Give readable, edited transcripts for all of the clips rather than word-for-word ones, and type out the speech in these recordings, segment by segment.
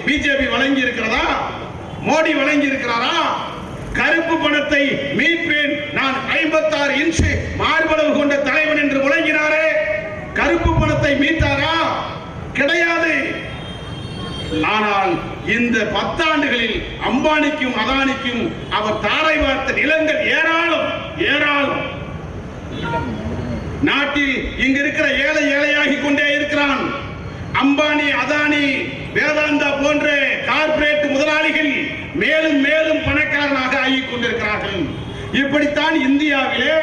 BJP வழங்கி இருக்கிறதா? மோடி வழங்கி இருக்கிறாரா? கருப்பு பணத்தை மீட்பேன், நான் 56 இன்ச் மார்பளவு கொண்ட தலைவன் என்று முழங்கினாரே, கருப்பு பணத்தை மீட்டாரா? கிடையாது. ஆனால் இந்த 10 ஆண்டுகளில் அம்பானிக்கும் அதானிக்கும் அவர் தாரை வார்த்த நிலங்கள் ஏராளம் ஏராளம். நாட்டில் இங்கு இருக்கிற ஏழை ஏழையாகி கொண்டே இருக்கிறான். அம்பானி, அதானி, வேதாந்தா போன்ற கார்ப்பரேட் முதலாளிகள் மேலும் மேலும் பணக்காரனாக ஆகிக் கொண்டிருக்கிறார்கள். இப்படித்தான் இந்தியாவிலே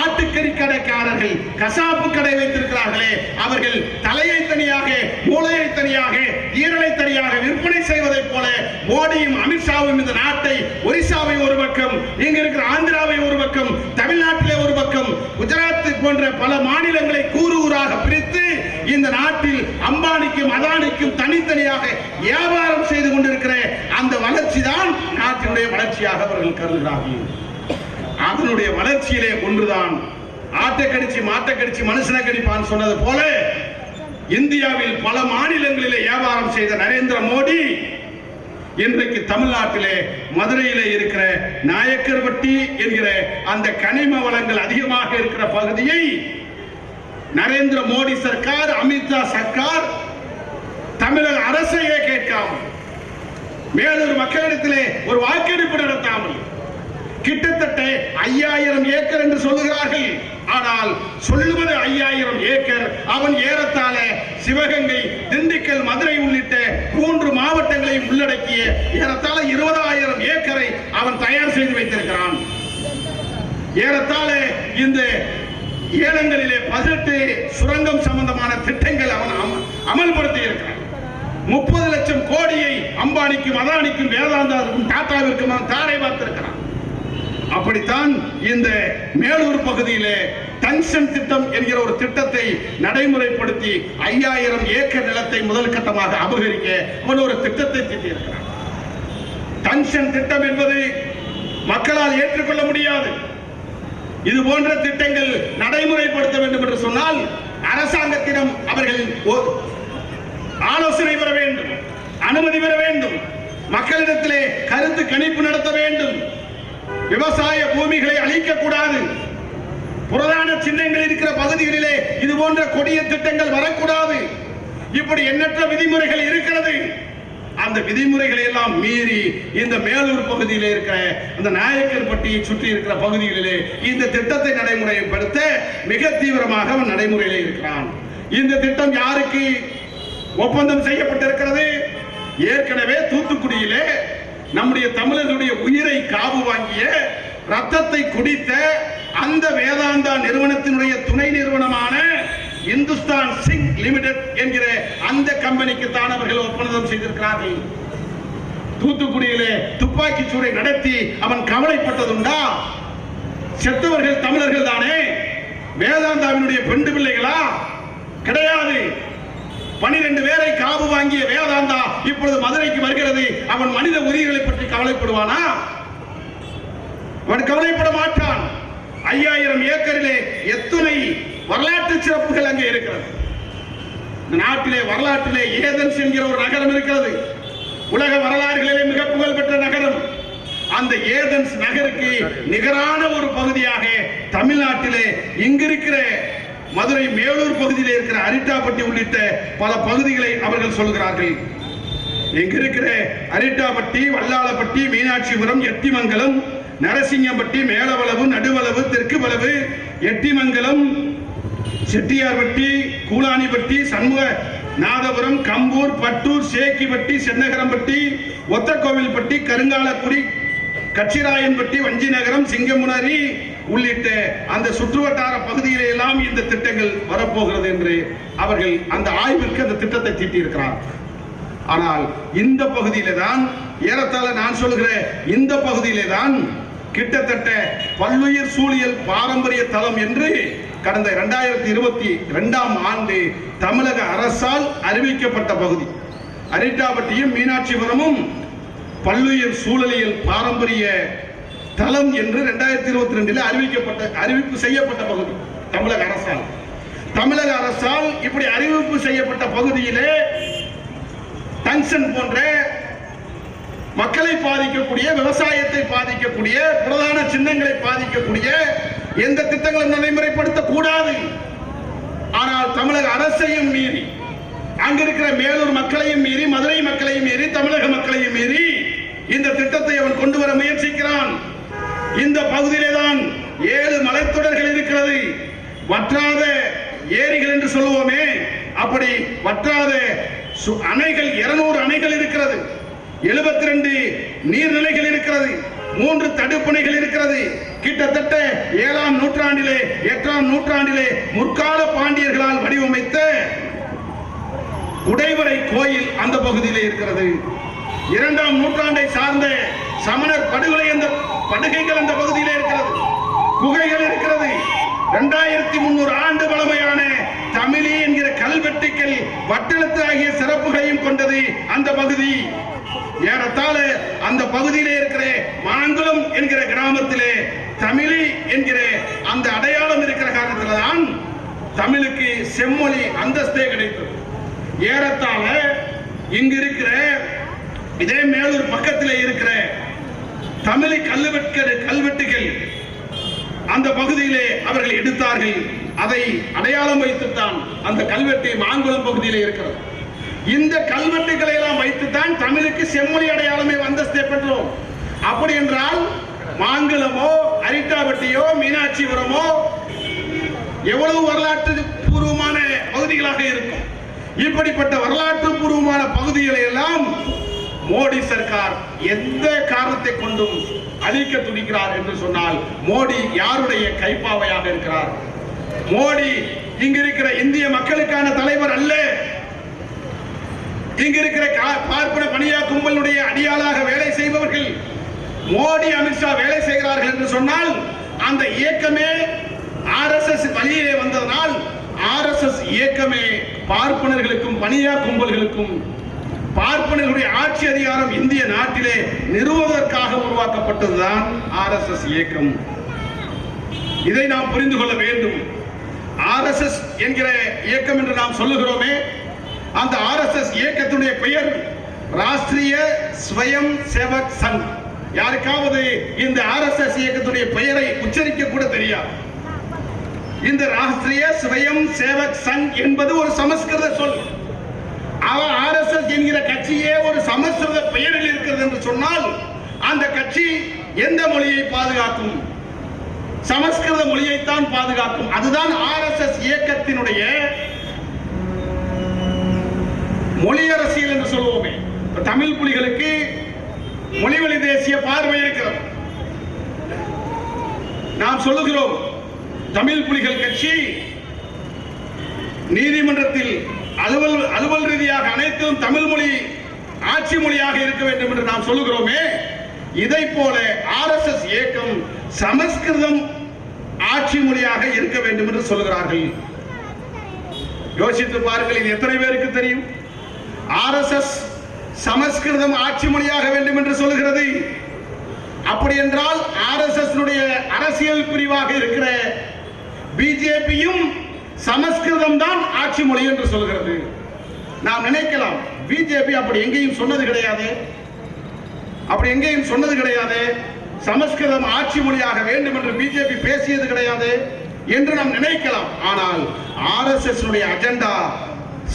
ஆட்டுக்கறி கடைக்காரர்கள் கசாப்பு கடை வைத்திருக்கிறார்களே, அவர்கள் தலையை தனியாக, மூளையை தனியாக, ஈரலை தனியாக விற்பனை செய்வதைப் போல மோடியும் அமித்ஷாவும் இந்த நாட்டை, ஒரிசாவை ஒரு பக்கம், இங்க இருக்கிற ஆந்திராவை ஒரு பக்கம், தமிழ்நாட்டிலே ஒரு பக்கம், குஜராத் போன்ற பல மாநிலங்களை கூறு கூறாக பிரித்து இந்த நாட்டில் அம்பானிக்கும் அதானிக்கும் தனித்தனியாக வியாபாரம் செய்து கொண்டிருக்கிற அந்த வளர்ச்சி தான் நாட்டினுடைய வளர்ச்சியாக அவர்கள் கருதுகிறார்கள். அதனுடைய வளர்ச்சியிலே ஒன்றுதான் ஆட்டை கடிச்சு மாட்டை கடிச்சு மனுஷனை கடிப்பான் சொன்னது போல இந்தியாவில் பல மாநிலங்களிலே வியாபாரம் செய்த நரேந்திர மோடி இன்றைக்கு தமிழ்நாட்டிலே மதுரையிலே இருக்கிற நாயக்கர்பட்டி என்கிற அந்த கனிம வளங்கள் அதிகமாக இருக்கிற பகுதியை நரேந்திர மோடி சர்க்கார், அமித்ஷா சர்க்கார் தமிழக அரசையே கேட்காமல், மேலூர் மக்களிடத்திலே ஒரு வாக்கெடுப்பு நடத்தாமல் கிட்டத்தட்ட 5000 ஏக்கர் என்று சொல்லுகிறார்கள். ஆனால் சொல்லுவது 5000 ஏக்கர். அவன் ஏறத்தாழ சிவகங்கை, திண்டுக்கல், மதுரை உள்ளிட்ட 3 மாவட்டங்களையும் உள்ளடக்கிய ஏறத்தாழ 20000 ஏக்கரை அவன் தயார் செய்து வைத்திருக்கிறான். ஏறத்தாழ இந்த ஏலங்களிலே 18 சுரங்கம் சம்பந்தமான திட்டங்கள் அவன் அமல்படுத்தி இருக்கிறான். 30 லட்சம் கோடியை அம்பானிக்கும் அதானிக்கும் வேதாந்தாவுக்கும் டாடாவிற்கும் அவன் தாரை பார்த்திருக்கிறான். அப்படித்தான் இந்த மேலூர் பகுதியிலே டங்ஸ்டன் திட்டம் என்கிற ஒரு திட்டத்தை நடைமுறைப்படுத்தி 5000 ஏக்கர் நிலத்தை முதல் கட்டமாக அபகரிக்க அவன் ஒரு திட்டத்தை தீட்டியிருக்கிறான். டங்ஸ்டன் திட்டம் என்பது மக்களால் ஏற்றுக்கொள்ள முடியாது. இது போன்ற திட்டங்கள் நடைமுறைப்படுத்த வேண்டும் என்று சொன்னால் அரசாங்கத்திடம் அவர்கள் ஆலோசனை பெற வேண்டும், அனுமதி பெற வேண்டும், மக்களிடத்திலே கருத்து கணிப்பு நடத்த வேண்டும். விவசாய பூமிகளை அழிக்க கூடாது. புரதான சின்னங்கள் இருக்கிற பகுதிகளிலே இது போன்ற கொடிய திட்டங்கள் வரக்கூடாது. இப்படி எண்ணற்ற விதிமுறைகள் இருக்கிறது. அந்த விதிமுறைகளை எல்லாம் மீறி இந்த மேலூர் பகுதியில் இருக்கிற அந்த நாயக்கர்பட்டியை சுற்றி இருக்கிற பகுதிகளிலே இந்த திட்டத்தை நடைமுறைப்படுத்த மிக தீவிரமாக அவன் நடைமுறையில் இருக்கிறான். இந்த திட்டம் யாருக்கு ஒப்பந்தம் செய்யப்பட்டிருக்கிறது? ஏற்கனவே தூத்துக்குடியிலே நம்முடைய தமிழர்களுடைய உயிரை காவு வாங்கிய, ரத்தத்தை குடித்த அந்த வேதாந்தா நிறுவனத்தினுடைய துணை நிறுவனமான இந்துஸ்தான் சிங்க் லிமிடெட் என்கிற அந்த கம்பெனிக்கு தான் அவர்கள் ஒப்பந்தம் செய்திருக்கிறார்கள். தூத்துக்குடியிலே துப்பாக்கி சூடை நடத்தி அவன் கவலைப்பட்டதுண்டா? செத்தவர்கள் தமிழர்கள் தானே, வேதாந்தாவினுடைய பெண்டு பிள்ளைகளா? கிடையாது. 12 பேரை காவு வாங்கிய வேதாந்தா இப்பொழுது மதுரைக்கு வருகிறது. அவன் மனித உயிர்களை பற்றி கவலைப்படுவானா? அவன் கவலைப்பட மாட்டான். 5000 ஏக்கரிலே எத்தனை வரலாற்று சிறப்புகள் அங்கே இருக்கிறது. நாட்டிலே வரலாற்றிலே ஏதென்ஸ் என்கிற ஒரு நகரம் இருக்கிறது. உலக வரலாறுகளிலே மிக புகழ் பெற்ற நகரம். அந்த ஏதென்ஸ் நகருக்கு நிகரான ஒரு பகுதியாக தமிழ்நாட்டிலே இங்கிருக்கிற மதுரை மேலூர் பகுதியில் இருக்கிற அரிட்டாப்பட்டி உள்ளிட்ட பல பகுதிகளை அவர்கள் சொல்கிறார்கள். இங்க இருக்கிற அரிட்டாப்பட்டி, வல்லாளப்பட்டி, மீனாட்சிபுரம், எட்டிமங்கலம், நரசிங்கம்பட்டி, மேலவளவு, நடுவளவு, தெற்கு வளவு, எட்டிமங்கலம், செட்டியார்பட்டி, கூலானிப்பட்டி, சண்முக நாதபுரம், கம்பூர், பட்டூர், சேக்கிப்பட்டி, சென்னகரம்பட்டி, ஒத்தக்கோவில்பட்டி, கருங்காலக்குடி, கச்சிராயன்பட்டி, வஞ்சிநகரம், சிங்கமுனரி உள்ளிட்ட அந்த சுற்றுவட்டார பகுதியிலே எல்லாம் இந்த திட்டங்கள் வரப்போகிறது என்று அவர்கள் அந்த ஆய்விற்கு அந்த திட்டத்தை தீட்டியிருக்கிறார். ஆனால் இந்த பகுதியிலே தான் ஏறத்தாழ நான் சொல்கிற இந்த பகுதியிலே தான் கிட்டத்தட்ட பல்லுயிர் சூழியல் பாரம்பரிய தலம் என்று கடந்த 2022ஆம் ஆண்டு தமிழக அரசால் அறிவிக்கப்பட்ட பகுதி. அரிட்டாப்பட்டியும் மீனாட்சிபுரமும் பல்லுயிர் சூழலியல் பாரம்பரிய தலம் என்று 2022 அறிவிப்பு செய்யப்பட்ட பகுதி தமிழக அரசால். தமிழக அரசால் இப்படி அறிவிப்பு செய்யப்பட்ட பகுதியிலே டங்ஸ்டன் போன்ற மக்களை பாதிக்கக்கூடிய, விவசாயத்தை பாதிக்கக்கூடிய, பிரதான சின்னங்களை பாதிக்கக்கூடிய எந்த திட்டங்களும் நடைமுறைப்படுத்தக்கூடாது. ஆனால் தமிழக அரசையும் மீறி, அங்கிருக்கிற மேலூர் மக்களையும் மீறி, மதுரை மக்களையும் மீறி, தமிழக மக்களையும் மீறி இந்த திட்டத்தை அவன் கொண்டு வர முயற்சிக்கிறான். இந்த பகுதியிலே தான் 7 மலைத்தொடர்கள் இருக்கிறது. வற்றாத ஏரிகள் என்று சொல்லுவோமே, அப்படி வற்றாத அணைகள் 200 அணைகள் இருக்கிறது. 72 நீர்நிலைகள் இருக்கிறது. 3 தடுப்பணைகள் இருக்கிறது. கிட்டத்தட்ட 7ஆம் நூற்றாண்டிலே 8ஆம் நூற்றாண்டிலே முற்கால பாண்டியர்களால் வடிவமைத்த குடைவரை கோயில் அந்த பகுதியிலே இருக்கிறது. 2ஆம் நூற்றாண்டை சார்ந்த சமணர் படுகைகள் அந்த பகுதியிலே இருக்கிறது. குகைகள் இருக்கிறது. 2300 ஆண்டு பழமையான தமிழி என்கிற கல்வெட்டுக்கள், வட்டெழுத்து ஆகிய சிறப்புகளையும் கொண்டது அந்த பகுதி. ஏறத்தாழ அந்த பகுதியிலே இருக்கிற மாங்குளம் என்கிற கிராமத்திலே தமிழி என்கிற அந்த அடையாளம் இருக்கிற காரணத்தில்தான் தமிழுக்கு செம்மொழி அந்தஸ்தே கிடைத்தது. ஏறத்தாழ இங்கு இருக்கிற இதே மேலூர் பக்கத்திலே இருக்கிற தமிழி கல்வெட்டுகள் அந்த பகுதியிலே அவர்கள் எடுத்தார்கள். அதை அடையாளம் வைத்துத்தான் அந்த கல்வெட்டு மாங்குளம் பகுதியிலே இருக்கிறது. இந்த கல்வெட்டுகளை எல்லாம் வைத்துத்தான் தமிழுக்கு செம்மொழி அடையாளமே அந்தஸ்தை பெற்றோம். அப்படி என்றால் மாங்குளமோ, அரிட்டாபட்டியோ, மீனாட்சிபுரமோ எவ்வளவு வரலாற்று பூர்வமான பகுதிகளாக இருக்கும். இப்படிப்பட்ட வரலாற்று பூர்வமான பகுதிகளை எல்லாம் மோடி சர்க்கார் எந்த காரணத்தை கொண்டும் அழிக்க துடிக்கிறார் என்று சொன்னால், மோடி யாருடைய கைப்பாவையாக இருக்கிறார்? மோடி இங்கு இருக்கிற இந்திய மக்களுக்கான தலைவர் அல்ல. இங்கு இருக்கிற பார்ப்பன பணியா கும்பலுடைய அடியாளாக வேலை செய்பவர்கள் மோடி, அமித்ஷா வேலை செய்கிறார்கள் என்று சொன்னால், அந்த இயக்கமே RSS வழியிலே வந்ததனால் RSS இயக்கமே பார்ப்பனர்களுக்கும் பணியா கும்பல்களுக்கும் பார்ப்பனர்களுடைய ஆட்சி அதிகாரம் இந்திய நாட்டிலே நிறுவுவதற்காக உருவாக்கப்பட்டதுதான் RSS இயக்கம். இதை நாம் புரிந்து கொள்ள வேண்டும். RSS என்கிற இயக்கம் என்று நாம் சொல்லுகிறோமே, அந்த RSS இயக்கத்துடைய பெயர் ராஷ்டிரிய ஸ்வயம் சேவக் சங். யாருக்காவது இந்த RSS இயக்கத்துடைய பெயரை உச்சரிக்க கூட தெரியாது. இந்த ராஷ்டிரிய ஸ்வயம் சேவக் சங் என்பது ஒரு சமஸ்கிருத சொல். RSS என்கிற கட்சியே ஒரு சமஸ்கிருத பெயரில் இருக்கிறது என்று சொன்னால், அந்த கட்சி எந்த மொழியை பாதுகாக்கும்? சமஸ்கிருத மொழியைத்தான் பாதுகாக்கும். அதுதான் RSS இயக்கத்தினுடைய மொழி அரசியல் என்று சொல்லுவோமே. தமிழ் புலிகளுக்கு மொழிவழி தேசிய பார்வை இருக்கிறது. நாம் சொல்லுகிறோம், தமிழ் புலிகள் கட்சி நீதிமன்றத்தில் அலுவல் ரீதியாக அனைத்தும் தமிழ் மொழி ஆட்சி மொழியாக இருக்க வேண்டும் என்று நாம் சொல்லுகிறோமே, இதை போல RSS இயக்கம் சமஸ்கிருதம் ஆட்சி மொழியாக இருக்க வேண்டும் என்று சொல்கிறார்கள். யோசித்து பாருங்கள், இது எத்தனை பேருக்கு தெரியும்? RSS சமஸ்கிருதம் ஆட்சி மொழியாக வேண்டும் என்று சொல்லுகிறது. அப்படி என்றால் RSS அரசியல் பிரிவாக இருக்கிற பிஜேபியும் சமஸ்கிருதம் தான் ஆட்சி மொழி என்று சொல்கிறது. நாம் நினைக்கலாம், பிஜேபி அப்படி எங்கேயும் சொன்னது கிடையாது, சமஸ்கிருதம் ஆட்சி மொழியாக வேண்டும் என்று பிஜேபி பேசியது கிடையாது என்று நாம் நினைக்கலாம். ஆனால் RSS அஜெண்டா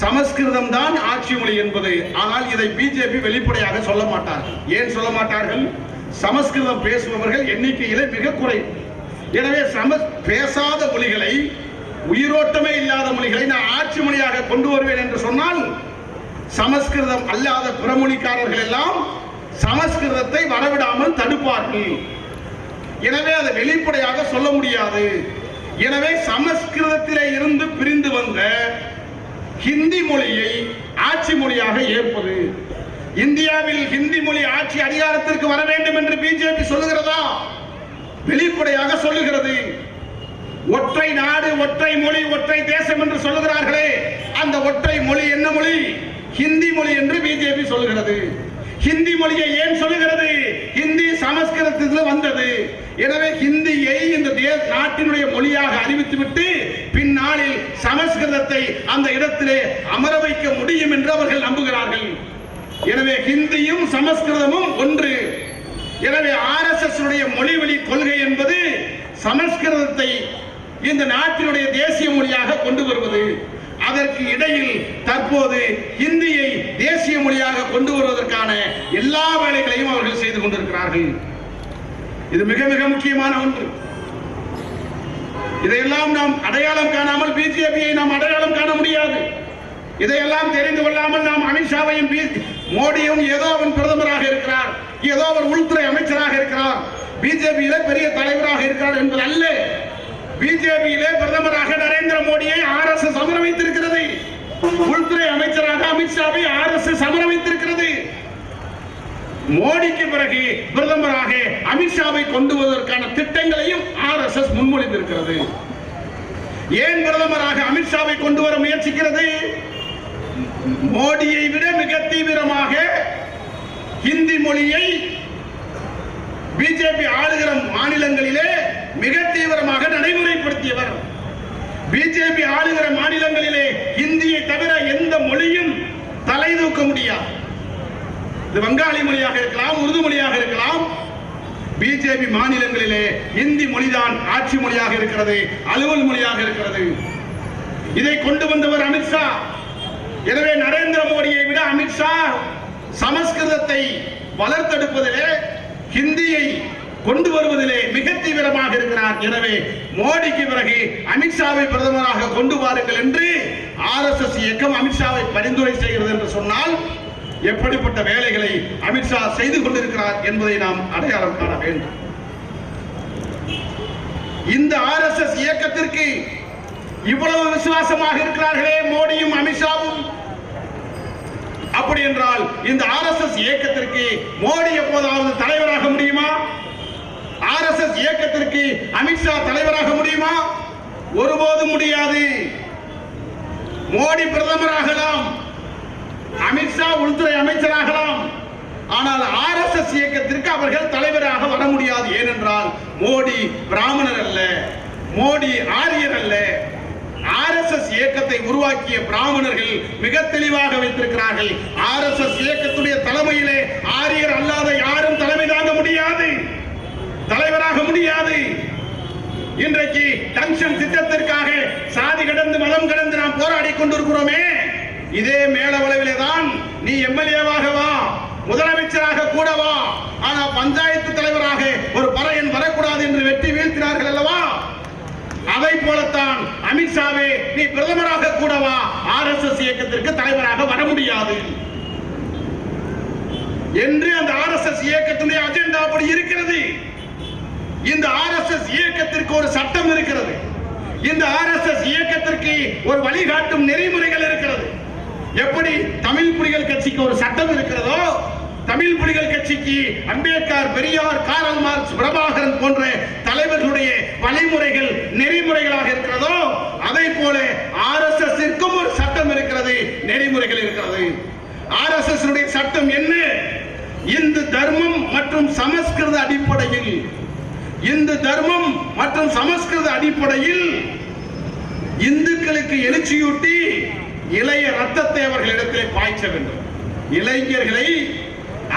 சமஸ்கிருதம் தான் ஆட்சி மொழி என்பது. ஆனால் இதை பிஜேபி வெளிப்படையாக சொல்ல மாட்டார்கள். ஏன் சொல்ல மாட்டார்கள்? சமஸ்கிருதம் பேசுபவர்கள் எண்ணிக்கையிலே மிக குறைவு. எனவே பேசாத மொழிகளை, உயிரோட்டமே இல்லாத மொழிகளை நான் ஆட்சி மொழியாக கொண்டு வருவேன் என்று சொன்னால், சமஸ்கிருதம் அல்லாத பிறமொழிக்காரர்கள் எல்லாம் சமஸ்கிருதத்தை வரவிடாமல் தடுப்பார்கள். எனவே அதை வெளிப்படையாக சொல்ல முடியாது. எனவே சமஸ்கிருதத்திலே இருந்து பிரிந்து வந்த ஹிந்தி மொழியை ஆட்சி மொழியாக ஏற்பது. இந்தியாவில் ஹிந்தி மொழி ஆட்சி அதிகாரத்திற்கு வர வேண்டும் என்று பிஜேபி சொல்லுகிறதா? வெளிப்படையாக சொல்லுகிறது. ஒற்றை நாடு, ஒற்றை மொழி, ஒற்றை தேசம் என்று சொல்லுகிறார்களே, அந்த ஒற்றை மொழி என்ன மொழி? ஹிந்தி மொழி என்று பிஜேபி சொல்லுகிறது. ஹிந்தி மொழியை ஏன் சொல்லுகிறது? ஹிந்தி சமஸ்கிருதத்தில் வந்தது. எனவே ஹிந்தியை இந்த நாட்டினுடைய மொழியாக அறிவித்துவிட்டு பின்னாளில் சமஸ்கிருதத்தை அந்த இடத்திலே அமர வைக்க முடியும் என்று அவர்கள் நம்புகிறார்கள். எனவே ஹிந்தியும் சமஸ்கிருதமும் ஒன்று. எனவே RSS மொழிவழி கொள்கை என்பது சமஸ்கிருதத்தை இந்த நாட்டினுடைய தேசிய மொழியாக கொண்டு வருவது. அதற்கு இடையில் தற்போது ஹிந்தியை தேசிய மொழியாக கொண்டு வருவதற்கான எல்லா வேலைகளையும் அவர்கள் செய்து கொண்டிருக்கிறார்கள். இது மிக மிக முக்கியமான ஒன்று. இதையெல்லாம் நாம் அடையாளம் காணாமல் பிஜேபியை நாம் அடையாளம் காண முடியாது. இதையெல்லாம் தெரிந்து கொள்ளாமல் நாம் அமித்ஷாவையும் மோடியும் ஏதோ அவன் பிரதமராக இருக்கிறார், ஏதோ அவர் உள்துறை அமைச்சராக இருக்கிறார், பிஜேபியிலே பெரிய தலைவராக இருக்கிறார் என்பது அல்ல. பிஜேபியிலே பிரதமராக நரேந்திர மோடியை RSS அமர வைத்திருக்கிறது. உள்துறை அமைச்சராக அமித்ஷாவை RSS அமர வைத்திருக்கிறது. மோடிக்கு பிறகு பிரதமராக அமித்ஷாவை கொண்டு வருவதற்கான திட்டங்களையும் RSS முன்மொழிந்திருக்கிறது. ஏன் பிரதமராக அமித்ஷாவை கொண்டு வர முயற்சிக்கிறது? மோடியை விட மிக தீவிரமாக ஹிந்தி மொழியை பிஜேபி ஆளுகிற மாநிலங்களிலே மிக தீவிரமாக நடைமுறைப்படுத்தியவர். பிஜேபி ஆளுகிற மாநிலங்களிலே ஹிந்தியை தவிர எந்த மொழியும் தலை தூக்க முடியாது. இது வங்காளி மொழியாக இருக்கலாம், உருது மொழியாக இருக்கலாம். பிஜேபி மாநிலங்களிலே இந்தி மொழிதான் ஆட்சி மொழியாக இருக்கிறது, அலுவல் மொழியாக இருக்கிறது. இதை கொண்டு வந்தவர் அமித்ஷா. எனவே நரேந்திர மோடியை விட அமித்ஷா சமஸ்கிருதத்தை வளர்த்தெடுப்பதிலே, ஹிந்தியை கொண்டு வருவதிலே மிக தீவிரமாக இருக்கிறார். எனவே மோடிக்கு பிறகு அமித்ஷாவை பிரதமராக கொண்டு வாருங்கள் என்று RSS இயக்கம் அமித்ஷாவை பரிந்துரை செய்கிறது என்று சொன்னால் எப்படிப்பட்ட வேலைகளை அமித்ஷா செய்து கொண்டிருக்கிறார் என்பதை நாம் அடையாளம் காண வேண்டும். இந்த RSS இயக்கத்திற்கு இவ்வளவு விசுவாசமாக இருக்கிறார்களே மோடியும் அமித்ஷாவும், அப்படி என்றால் இந்த RSS இயக்கத்திற்கு மோடி எப்போதாவது தலைவராக முடியுமா? RSS இயக்கத்திற்கு அமித்ஷா தலைவராக முடியுமா? ஒருபோதும் முடியாது. மோடி பிரதமராகலாம், அமித்ஷா உள்துறை அமைச்சராகலாம், ஆனால் RSS இயக்கத்திற்கு அவர்கள் தலைவராக வர முடியாது. ஏனென்றால் மோடி பிராமணர் அல்ல, மோடி ஆரியர் அல்ல. RSS இயக்கத்தை உருவாக்கிய பிராமணர்கள் மிக தெளிவாக வைத்திருக்கிறார்கள். RSS இயக்கத்துடைய தலைமையிலே ஆரியர் அல்லாத யாரும் தலைமை தாங்க முடியாது, தலைவராக முடியாது. இன்றைக்கு டங்ஷன் திட்டத்திற்காக சாதி கடந்து மதம் கடந்து நாம் போராடி கொண்டிருக்கிறோமே, இதே மேலவளவிலே தான் நீ எம்எல்ஏவாக வா, முதலமைச்சராக கூட வா, ஆனா பஞ்சாயத்து தலைவராக ஒரு பறையன் வரக்கூடாது என்று வெட்டி வீழ்த்தினார்கள் அல்லவா? அதை போலத்தான் அமித்ஷாவே நீ பிரதமராக கூட வா, RSS இயக்கத்திற்கு தலைவராக வர முடியாது என்று அந்த RSS இயக்கத்தினுடைய அஜெண்டா அப்படி இருக்கிறது. இந்த RSS இயக்கத்திற்கு ஒரு சட்டம் இருக்கிறது. இந்த RSS இயக்கத்திற்கு ஒரு வழிகாட்டும் நெறிமுறைகள் இருக்கிறது. எப்படி தமிழ் புலிகள் கட்சிக்கு ஒரு சட்டம் இருக்கிறதோ, தமிழ் புலிகள் கட்சிக்கு அம்பேத்கர், பெரியார், காரல் மார்க்ஸ், பிரபாகரன் போன்ற தலைவர்களுடைய வழிமுறைகள் நெறிமுறைகளாக இருக்கிறதோ, அதை போல RSS-ற்கும் ஒரு சட்டம் இருக்கிறது, நெறிமுறைகள் இருக்கிறது. RSS சட்டம் என்ன? இந்து தர்மம் மற்றும் சமஸ்கிருத அடிப்படையில், இந்து தர்மம் மற்றும் சமஸ்கிருத அடிப்படையில் இந்துக்களுக்கு எழுச்சியூட்டி இளைய ரத்தத்தை அவர்களிடத்திலே பாய்ச்ச வேண்டும். இளைஞர்களை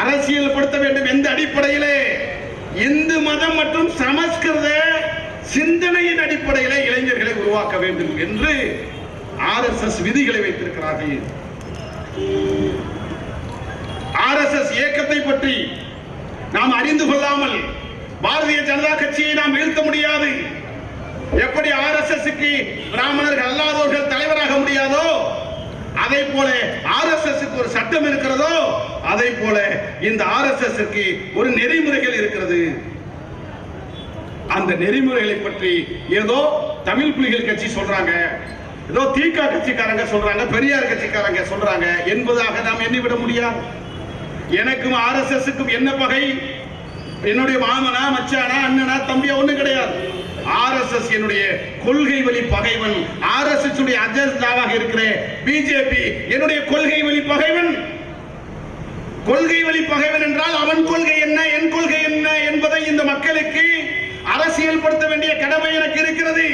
அரசியல் படுத்த வேண்டும். எந்த அடிப்படையிலே? இந்து மதம் மற்றும் சமஸ்கிருத சிந்தனையின் அடிப்படையிலே இளைஞர்களை உருவாக்க வேண்டும் என்று RSS விதிகளை வைத்திருக்கிறார்கள். RSS இயக்கத்தை பற்றி நாம் அறிந்து கொள்ளாமல் பாரதிய ஜனதா கட்சியை நாம் வீழ்த்த முடியாது. எப்படி RSS-க்கு பிராமணர்கள் அல்லாதவர்கள் தலைவராக முடியாதோ, அதை போல RSS-க்கு ஒரு சட்டம் இருக்கிறதோ, அதை போல இந்த RSS-க்கு ஒரு நெறிமுறைகள் இருக்கிறது. அந்த நெறிமுறைகளை பற்றி ஏதோ தமிழ் புலிகள் கட்சி சொல்றாங்க, ஏதோ திக கட்சிக்காரங்க சொல்றாங்க, பெரியார் கட்சிக்காரங்க சொல்றாங்க என்பதாக நாம் எண்ணிவிட முடியாது. எனக்கும் RSS-க்கும் என்ன பகை? என்னுடைய மாமனா, மச்சானா, அண்ணனா, தம்பியா ஒண்ணு கிடையாது. RSS என்னுடைய கொள்கை வழி பகைவன். RSS உடைய அஜெண்டாவாக இருக்கிற பிஜேபி என்னுடைய கொள்கை வழி பகைவன். கொள்கை வழி பகைவன் என்றால் அவன் கொள்கை என்ன, என் கொள்கை என்ன என்பதை இந்த மக்களுக்கு அரசியல் படுத்த வேண்டிய கடமை எனக்கு இருக்கிறது.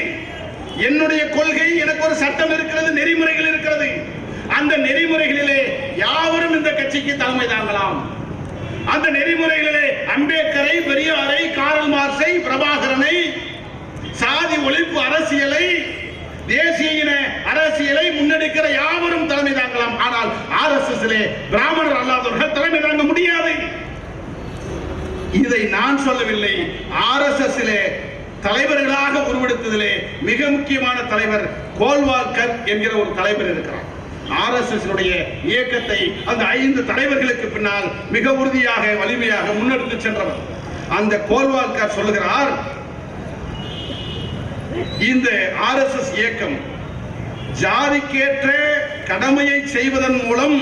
என்னுடைய கொள்கை, எனக்கு ஒரு சட்டம் இருக்கிறது, நெறிமுறைகள் இருக்கிறது. அந்த நெறிமுறைகளிலே யாவரும் இந்த கட்சி கட்சிக்கு தலைமை தாங்கலாம். அந்த நெறிமுறைகளிலே அம்பேத்கரை, பெரியாரை, காரல் மார்க்ஸை, பிரபாகரனை, சாதி ஒழிப்பு அரசியலை, தேசிய இன அரசியலை முன்னெடுக்கிற யாவரும் தலைமை தாங்கலாம். ஆனால் RSS பிராமணர் அல்லாதவர்கள் தலைமை தாங்க முடியாது. இதை நான் சொல்லவில்லை. RSS தலைவர்களாக உருவெடுத்ததிலே மிக முக்கியமான தலைவர் கோல்வால்கர் என்கிற ஒரு தலைவர் இருக்கிறார். RSS இயக்கத்தை அந்த 5 தலைவர்களுக்கு பின்னால் மிக உறுதியாக வலிமையாக முன்னெடுத்து சென்றவர். அந்த கோல்வால்கர் சொல்லுகிறார், இந்த RSS இயக்கம் ஜாதிக்கேற்ற கடமையை செய்வதன் மூலம்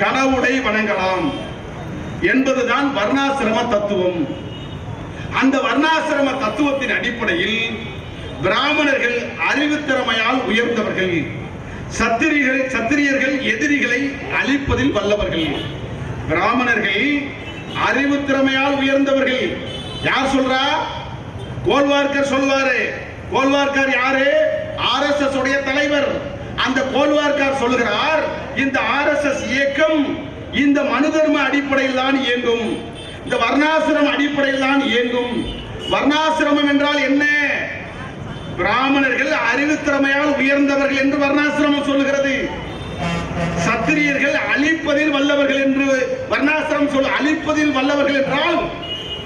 கடவுளை வணங்கலாம் என்பதுதான் வர்ணாசிரம தத்துவம். அந்த வர்ணாசிரம தத்துவத்தின் அடிப்படையில் பிராமணர்கள் அறிவுத்திறமையால் உயர்ந்தவர்கள், சத்திரியர்கள் எதிரிகளை அழிப்பதில் வல்லவர்கள். பிராமணர்கள் அறிவுத்திறமையால் உயர்ந்தவர்கள். யார் சொல்றா? கோல்வால்கர் சொல்வாரு. கோல்வால்கர் யாரு? RSS உடைய தலைவர். அந்த கோல்வால்கர் சொல்லுகிறார், இந்த RSS இயக்கம் இந்த மனு தர்ம அடிப்படையில் தான் இயங்கும், இந்த வர்ணாசிரம அடிப்படையில் தான் இயங்கும். வர்ணாசிரமம் என்றால் என்ன? பிராமணர்கள் அறிவுத்திறமையால் உயர்ந்தவர்கள் என்று வர்ணாசிரமம் சொல்லுகிறது. சத்திரியர்கள் அழிப்பதில் வல்லவர்கள் என்று வர்ணாசிரமம் அழிப்பதில் வல்லவர்கள் என்றால்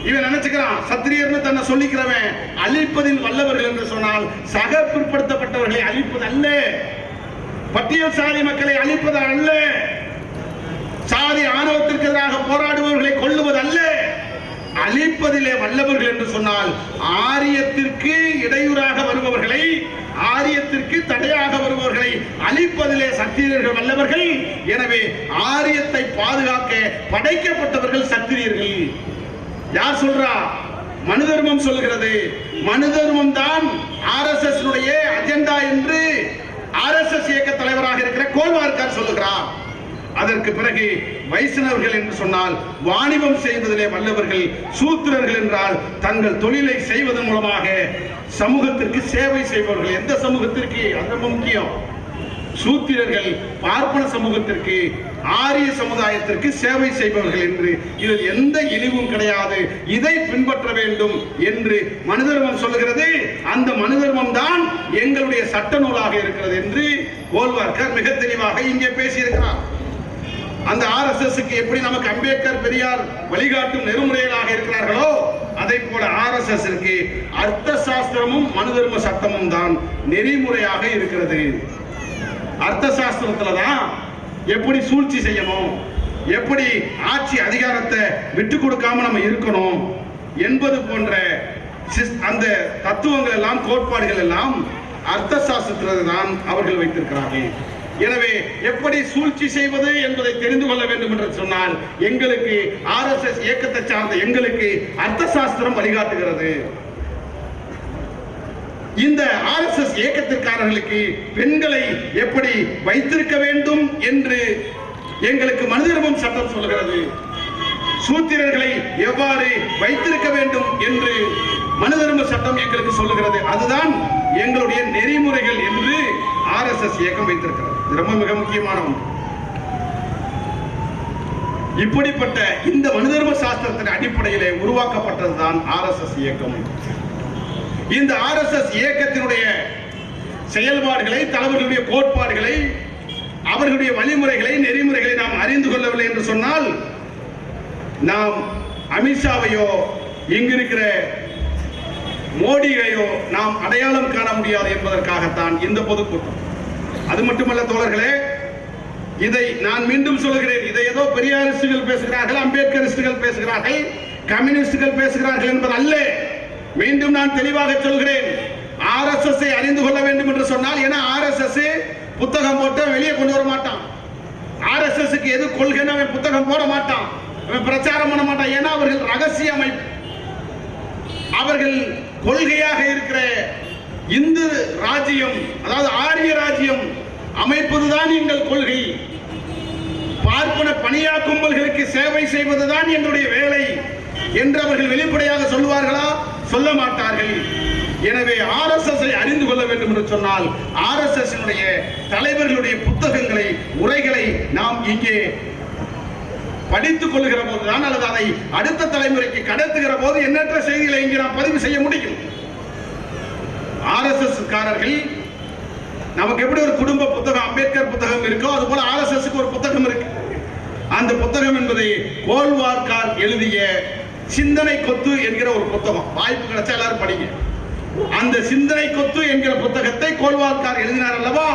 இவன் நினைச்சுக்கிறான் சத்திரியர்னு தன்னை சொல்லிக்கிறவன் அழிப்பதில் வல்லவர்கள் என்று சொன்னால் சக பிற்படுத்தப்பட்டவர்களை அழிப்பது அல்ல, பட்டியல் சாதி மக்களை அழிப்பது அல்ல, சாதி ஆணவத்திற்கு எதிராக போராடுபவர்களை கொல்லுவது அல்ல. அழிப்பதிலே வல்லவர்கள் என்று சொன்னால் ஆரியத்திற்கு இடையூறாக வருபவர்களை, ஆரியத்திற்கு தடையாக வருபவர்களை அழிப்பதிலே சத்திரியர்கள் வல்லவர்கள். எனவே ஆரியத்தை பாதுகாக்க படைக்கப்பட்டவர்கள் சத்திரியர்கள். யார் சொல்றா? மனு தர்மம் சொல்கிறது. மனு தர்மம் தான் RSS அஜெண்டா என்று RSS இயக்க தலைவராக இருக்கிற கோல்வால்கர் சொல்லுகிறார். அதற்கு பிறகு வைஷ்ணவர்கள் என்று சொன்னால் வாணிபம் செய்வதிலே வல்லவர்கள், சூத்திரர்கள் என்றால் தங்கள் தொழிலை செய்வதன் மூலமாக சமூகத்திற்கு சேவை செய்பவர்கள். எந்த சமூகத்திற்கு? அது ரொம்ப முக்கியம். சூத்திரர்கள் பார்ப்பன சமூகத்திற்கு, ஆரிய சமுதாயத்திற்கு சேவை செய்பவர்கள் என்று இதில் எந்த இழிவும் கிடையாது. இதை பின்பற்ற வேண்டும் என்று மனு தர்மம் சொல்லுகிறது. அந்த மனு தர்மம் தான் எங்களுடைய சட்ட நூலாக இருக்கிறது என்று கோல்வால்கர் மிக தெளிவாக இங்கே பேசியிருக்கிறார். அந்த RSSக்கு எப்படி நமக்கு அம்பேத்கர், பெரியார் வழிகாட்டும் நெறிமுறைகளாக இருக்கிறார்களோ அதை போல RSSற்கு அர்த்த சாஸ்திரமும் மனு தர்ம சட்டமும் தான் நெறிமுறையாக இருக்கிறது. அர்த்த சாஸ்திரத்துல தான் எப்படி சூழ்ச்சி செய்யணும், எப்படி ஆட்சி அதிகாரத்தை விட்டு கொடுக்காம நம்ம இருக்கணும் என்பது போன்ற அந்த தத்துவங்கள் எல்லாம், கோட்பாடுகள் எல்லாம் அர்த்த சாஸ்திரத்தில் தான் அவர்கள் வைத்திருக்கிறார்கள். எனவே எப்படி சூழ்ச்சி செய்வது என்பதை தெரிந்து கொள்ள வேண்டும் என்று சொன்னால் எங்களுக்கு RSS இயக்கத்தை சார்ந்த எங்களுக்கு அர்த்த சாஸ்திரம் வழிகாட்டுகிறது. இந்த RSS இயக்கத்திற்காரர்களுக்கு பெண்களை எப்படி வைத்திருக்க வேண்டும் என்று எங்களுக்கு மனு தர்மம் சட்டம் சொல்கிறது. சூத்திரர்களை எவ்வாறு வைத்திருக்க வேண்டும் என்று மனு தர்ம சட்டம் எங்களுக்கு சொல்லுகிறது. அதுதான் எங்களுடைய நெறிமுறைகள் என்று RSS இயக்கம் வைத்திருக்கிறது. இது ரொம்ப மிக முக்கியமான ஒன்று. இப்படிப்பட்ட இந்த மனு தர்ம சாஸ்திரத்தின் அடிப்படையிலே உருவாக்கப்பட்டதுதான் RSS இயக்கம். இந்த RSS இயக்கத்தினுடைய செயல்பாடுகளை, தலைவர்களுடைய கோட்பாடுகளை, அவர்களுடைய வழிமுறைகளை, நெறிமுறைகளை நாம் அறிந்து கொள்ளவில்லை என்று சொன்னால் நாம் அமித்ஷாவையோ இங்கிருக்கிற மோடியையோ நாம் அடையாளம் காண முடியாது என்பதற்காகத்தான் இந்த பொதுக்கூட்டம். அது மட்டுமல்ல தோழர்களே, இதை நான் மீண்டும் சொல்கிறேன். இதை ஏதோ பெரியாரிஸ்டுகள் பேசுகிறார்கள், அம்பேத்கரிஸ்டுகள் பேசுகிறார்கள், கம்யூனிஸ்டுகள் பேசுகிறார்கள் என்பது அல்ல. மீண்டும் நான் தெளிவாக சொல்கிறேன். RSS அறிந்து கொள்ள வேண்டும் என்று சொன்னால், ஏன்னா RSS புத்தகம் போட்டு வெளியே கொண்டு வர மாட்டான். RSSக்கு எது கொள்கைன்னு அவன் புத்தகம் போட மாட்டான், அவன் பிரச்சாரம் பண்ண மாட்டான். ஏன்னா அவர்கள் ரகசிய அமைப்பு. அவர்கள் கொள்கையாக இருக்கிற இந்து ராஜ்யம், அதாவது ஆரிய ராஜ்யம் அமைப்பதுதான் எங்கள் கொள்கை. பார்ப்பன பணியா கும்பல்களுக்கு சேவை செய்வதுதான் எங்களுடைய வேலை என்று அவர்கள் வெளிப்படையாக சொல்லுவார்களா? சொல்ல மாட்டார்கள். எனவே RSS அறிந்து கொள்ள வேண்டும் என்று சொன்னால் RSS தலைவர்களுடைய புத்தகங்களை, உரைகளை நாம் இங்கே படித்துக் கொள்கிற போதுதான் அல்லது அதை அடுத்த தலைமுறைக்கு கடத்துகிற போது எண்ணற்ற செய்திகளை இங்கே நாம் பதிவு செய்ய முடியும். ஆர்எஸ்எஸ் காரர்கள் நமக்கு எப்படி ஒரு குடும்ப புத்தகம் அம்பேத்கர் புத்தகம் இருக்கோ அது போல ஆர்எஸ்எஸ்க்கு ஒரு புத்தகம் இருக்கு. அந்த புத்தகம் என்பது கோல்வார்கார் எழுதிய சிந்தனை கொத்து என்கிற ஒரு புத்தகம். வாய்ப்பு கிடைச்சா எல்லாரும் படிங்க. அந்த சிந்தனை கொத்து என்கிற புத்தகத்தை கோல்வார்கார் எழுதினார் அல்லவா,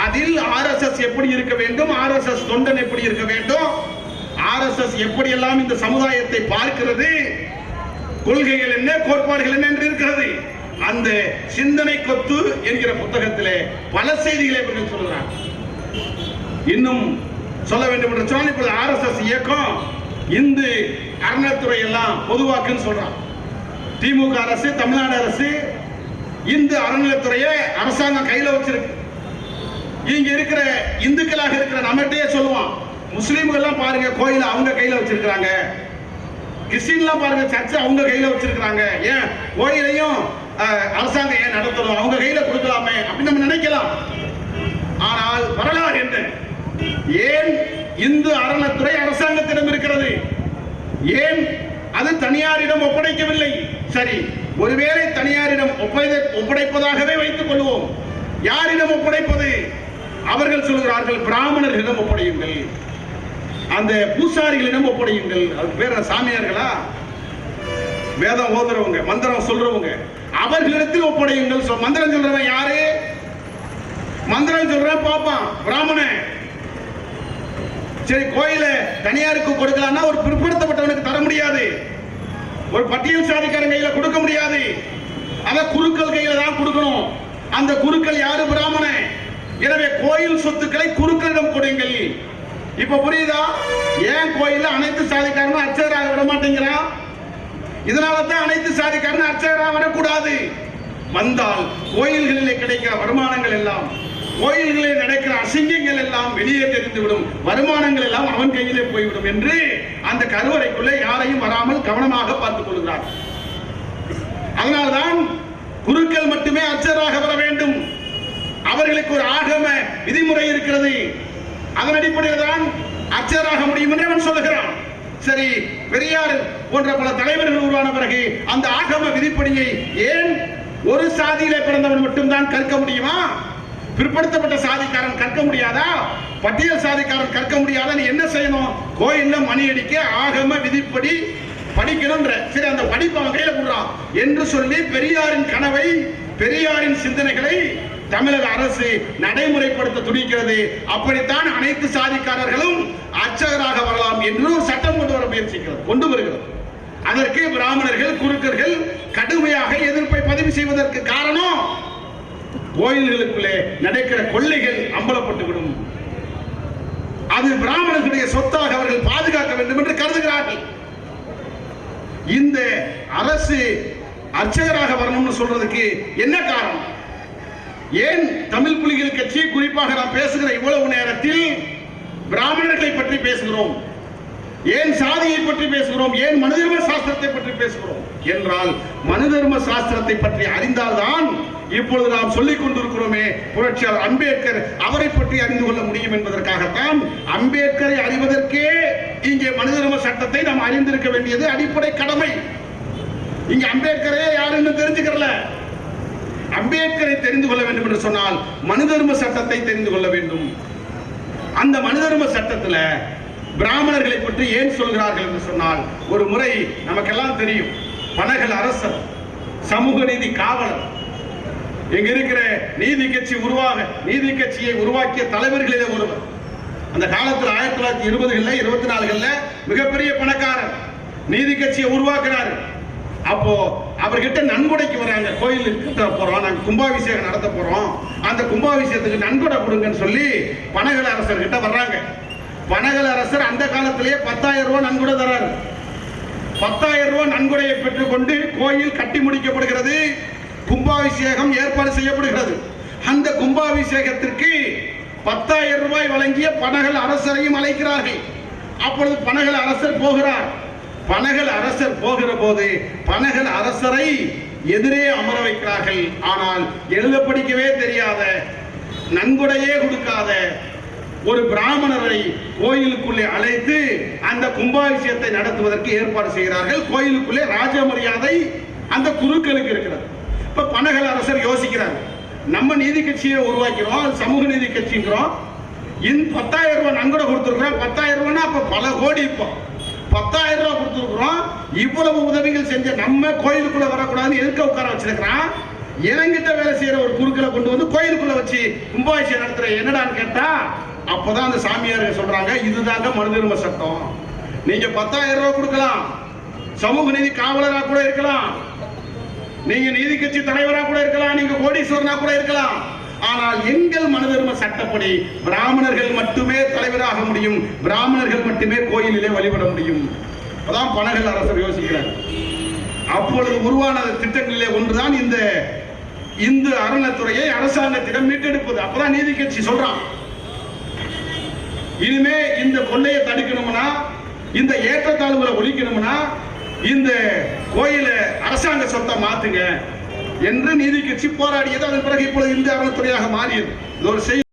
அதில் ஆர்எஸ்எஸ் எப்படி இருக்க வேண்டும், ஆர்எஸ்எஸ் தொண்டன் எப்படி இருக்க வேண்டும், ஆர்எஸ்எஸ் எப்படியெல்லாம் இந்த சமுதாயத்தை பார்க்கிறது, கொள்கைகள் என்ன, கோட்பாடுகள் என்ன என்று இருக்கிறது. அந்த சிந்தனை கொத்து என்கிற புத்தகத்திலே பல செய்திகளை இவர்கள் சொல்கிறார். இன்னும் சொல்ல வேண்டும் என்று சொன்னால் இப்போது ஆர்எஸ்எஸ் இயக்கம் இந்து அறநிலைத்துறை எல்லாம் பொதுவாக்குன்னு சொல்றான். திமுக அரசு, தமிழ்நாடு அரசு இந்து அறநிலைத்துறையை அரசாங்கம் கையில வச்சிருக்கு. இங்க இருக்கிற இந்துக்களாக இருக்கிற நம்மகிட்டயே சொல்லுவான், முஸ்லீம்கள்லாம் பாருங்க கோயில அவங்க கையில வச்சிருக்காங்க, கிறிஸ்டின்லாம் பாருங்க சர்ச்சை அவங்க கையில வச்சிருக்காங்க, ஏன் கோயிலையும் அரசாங்கம் ஏன் நடத்தணும், அவங்க கையில கொடுக்கலாமே அப்படின்னு நம்ம நினைக்கலாம். ஆனால் வரலாறு என்ன? ஏன் இந்து அறநிலைத்துறை அரசாங்கத்திடம் இருக்கிறது? ஏன் அது தனியாரிடம் ஒப்படைக்கவில்லை? சரி, ஒருவேளை தனியாரிடம் ஒப்படைப்பதாகவே வைத்துக் கொள்வோம். யாரிடம் ஒப்படைப்பது? அவர்கள் சொல்கிறார்கள் பிராமணர்களிடம் ஒப்படையுங்கள், அந்த பூசாரிகளிடம் ஒப்படையுங்கள். அது பேர் சாமியார்களா, வேதம் ஓதுறவங்க, மந்திரம் சொல்றவங்க, அவர்களிடத்தில் ஒப்படையுங்கள். மந்திரம் சொல்றவன் யாரு? மந்திரம் சொல்றவன் பாப்பான் பிராமணன். சரி, கோயில தனியாருக்கு கொடுக்கலாம்னா ஒரு பிற்படுத்தப்பட்டவனுக்கு தர முடியாது, ஒரு பட்டியல் சாதிக்காரன் கையில கொடுக்க முடியாது, அத குருக்கள் கையில தான் கொடுக்கணும். அந்த குருக்கள் யாரு? பிராமணன். எனவே கோயில் சொத்துக்களை குருக்களிடம் கொடுங்கள். இப்ப புரியுதா ஏன் கோயில்ல அனைத்து சாதிக்காரனும் அர்ச்சகராக விட மாட்டேங்கிறான்? இதனாலதான் அனைத்து சாதிக்காரனும் அர்ச்சகராக வரக்கூடாது. வந்தால் கோயில்களிலே கிடைக்கிற வருமானங்கள் எல்லாம், கோயில்களில் நடக்கிற அசிங்கங்கள் எல்லாம் வெளியே தெரிந்துவிடும், வருமானங்கள் எல்லாம் அவன் கையிலே போய்விடும் என்று அந்த கருவறைக்குள்ளே யாரையும் வராமல் கவனமாக பார்த்துக் கொள்கிறார். அதனால்தான் குருக்கள் மட்டுமே அர்ச்சகராக வர வேண்டும். அவர்களுக்கு ஒரு ஆகம விதிமுறை இருக்கிறது. அதன் அடிப்படையில் தான் அர்ச்சகராக முடியும் என்று அவன் சொல்லுகிறான். சரி, பெரியார் போன்ற பல தலைவர்கள் உருவான பிறகு அந்த ஆகம விதிப்படியை ஏன் ஒரு சாதியிலே பிறந்தவன் மட்டும்தான் கற்க முடியுமா? பிற்படுத்தப்பட்ட சாதிக்காரன் கற்க முடியாதா? பட்டியல் சாதிக்காரன் கற்க முடியாதா? நீ என்ன செய்யணும்? கோயில்ல மணி அடிக்க ஆகம விதிப்படி படிக்கணும். சரி, அந்த படிப்பு அவன் கையில கொடுறான் என்று சொல்லி பெரியாரின் கனவை, பெரியாரின் சிந்தனைகளை தமிழக அரசு நடைமுறைப்படுத்த துடிக்கிறது. அப்படித்தான் அனைத்து சாதிக்காரர்களும் அர்ச்சகராக வரலாம் என்று ஒரு சட்டம் கொண்டு வருகிறது. அதற்கு பிராமணர்கள், குருக்கர்கள் கடுமையாக எதிர்ப்பை பதிவு செய்வதற்கு காரணம் கோயில்களுக்குள்ளே நடக்கிற கொள்ளைகள் அம்பலப்பட்டுவிடும், அது பிராமணர்களுடைய சொத்தாக அவர்கள் பாதுகாக்க வேண்டும் என்று கருதுகிறார்கள். இந்த அரசு அர்ச்சகராக வரணும்னு சொல்றதுக்கு என்ன காரணம்? ஏன் தமிழ் புலிகள் கட்சி குறிப்பாக நாம் பேசுகிற இவ்வளவு நேரத்தில் பிராமணர்களை பற்றி பேசுகிறோம்? ஏன் சாதியை பற்றி பேசுகிறோம்? ஏன் மனுதர்ம சாஸ்திரத்தை பற்றி பேசுகிறோம் என்றால், மனுதர்ம சாஸ்திரத்தை பற்றி அறிந்தால்தான் இப்பொழுது நாம் சொல்லிக் கொண்டிருக்கிறோமே புரட்சியாளர் அம்பேத்கர், அவரை பற்றி அறிந்து கொள்ள முடியும் என்பதற்காகத்தான் அம்பேத்கரை அறிவதற்கே இங்கே மனுதர்ம சட்டத்தை நாம் அறிந்திருக்க வேண்டியது அடிப்படை கடமை. இங்க அம்பேத்கரே யாருன்னு தெரிஞ்சுக்கிறல. அம்பேத்கரை தெரிந்து கொள்ள வேண்டும் என்று சொன்னால் மனுதர்ம சட்டத்தை தெரிந்து கொள்ள வேண்டும். அந்த மனுதர்ம சட்டத்தில் பிராமணர்களை பற்றி ஏன் சொல்கிறார்கள் என்று சொன்னால், ஒரு முறை நமக்கெல்லாம் தெரியும், பனகல் அரசர், சமூக நீதி காவலர், இங்க இருக்கிற நீதி கட்சியை உருவாக்கிய தலைவர்களிலே ஒருவர். அந்த காலத்தில் 1920களில் 24களில் மிகப்பெரிய பணக்காரர் நீதி கட்சியை உருவாக்குறாரு. அப்போ அவர்கிட்ட நன்கொடைக்கு வராங்க. கோயிலுக்கு போறோம், நாங்க கும்பாபிஷேகம் நடத்த போறோம், அந்த கும்பாபிஷேகத்துக்கு நன்கொடை கொடுங்கன்னு சொல்லி பனகல் அரசர் கிட்ட வர்றாங்க. பனகல் அரசர் அந்த காலத்திலேயே 10,000 ரூபாய் நன்கொடை தராரு. 10,000 ரூபாய் நன்கொடையை பெற்றுக்கொண்டு கோயில் கட்டி முடிக்கப்படுகிறது, கும்பாபிஷேகம் ஏற்பாடு செய்யப்படுகிறது. அந்த கும்பாபிஷேகத்திற்கு 10,000 ரூபாய் வழங்கிய பனகல் அரசரையும் அழைக்கிறார்கள். அப்பொழுது பனகல் அரசர் போகிறார். பனகல் அரசர் போகிற போது பனகல் அரசரை எதிரே அமர வைக்கிறார்கள். ஆனால் எழுத படிக்கவே தெரியாத, நன்கொடையே கொடுக்காத ஒரு பிராமணரை கோயிலுக்குள்ளே அழைத்து அந்த கும்பாபிஷேகத்தை நடத்துவதற்கு ஏற்பாடு செய்கிறார்கள். கோயிலுக்குள்ளே ராஜ மரியாதை அந்த குருக்களுக்கு இருக்கிறது. இப்ப பனகல் அரசர் யோசிக்கிறார், நம்ம நீதி கட்சியை உருவாக்கிறோம், சமூக நீதி கட்சிங்கிறோம், இந்த 10,000 ரூபாய் நன்கொடை கொடுத்துருக்கிறோம். 10,000 ரூபாய்னா அப்ப பல கோடி. இப்போ 10,000 ரூபாய் கொடுத்துருக்கிறோம், இவ்வளவு உதவிகள் செஞ்ச நம்ம கோயிலுக்குள்ள வரக்கூடாதுன்னு எதுக்க உட்கார வச்சிருக்கிறான். இறங்கிட்ட வேலை செய்யற ஒரு குருக்களை கொண்டு வந்து கோயிலுக்குள்ள வச்சு கும்பாபிஷேகம் நடத்துற என்னடான்னு கேட்டா, அப்பதான் அந்த சாமியார்கள் சொல்றாங்க, இதுதாங்க மனு தர்ம சட்டம். நீங்க 10,000 ரூபாய் கொடுக்கலாம், சமூக நீதி காவலராக கூட இருக்கலாம், நீங்க நீதி கட்சி தலைவராக கூட இருக்கலாம், நீங்க கோடீஸ்வரனா கூட இருக்கலாம். ஆனால் எங்கள் மனு தர்ம சட்டப்படி பிராமணர்கள் மட்டுமே தலைவராக முடியும், பிராமணர்கள் மட்டுமே கோயிலிலே வழிபட முடியும். அதான் பனகல் அரசர் யோசிக்கிறார். அப்பொழுது உருவான திட்டங்களிலே ஒன்றுதான் இந்த இந்து அறநிலைத்துறையை அரசாங்கத்திடம் மீட்டெடுப்பது. அப்பதான் நீதி கட்சி சொல்றான், இனிமே இந்த கொள்ளையை தடுக்கணும்னா, இந்த ஏற்றத்தாழ்வுகளை ஒழிக்கணும்னா இந்த கோயில அரசாங்க சொத்தை மாத்துங்க என்று நீதி கட்சி போராடியது. அதன் பிறகு இப்பொழுது இந்து அறநிலைத்துறையாக மாறியது. இது ஒரு செய்தி.